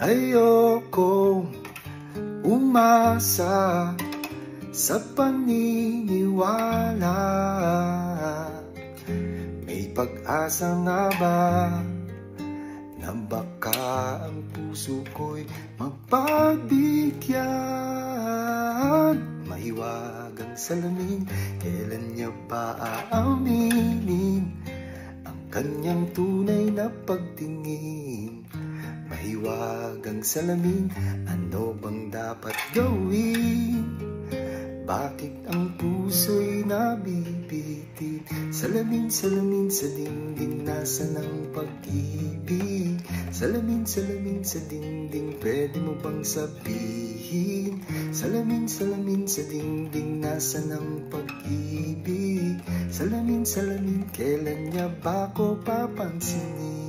Ayokong umasa sa paniniwala. May pag-asa nga ba na baka ang puso ko'y mapagbigyan? Mahiwagang salamin, kailan niya ba aaminin ang kanyang tunay na pagtingin? Mahiwagang salamin, ano bang dapat gawin? Bakit ang puso'y nabibitin? Salamin, salamin sa dingding, nasan ang pag-ibig? Salamin, salamin sa dingding, pwede mo bang sabihin? Salamin, salamin sa dingding, nasan ang pag-ibig? Salamin, salamin, kailan niya ba ko papansinin?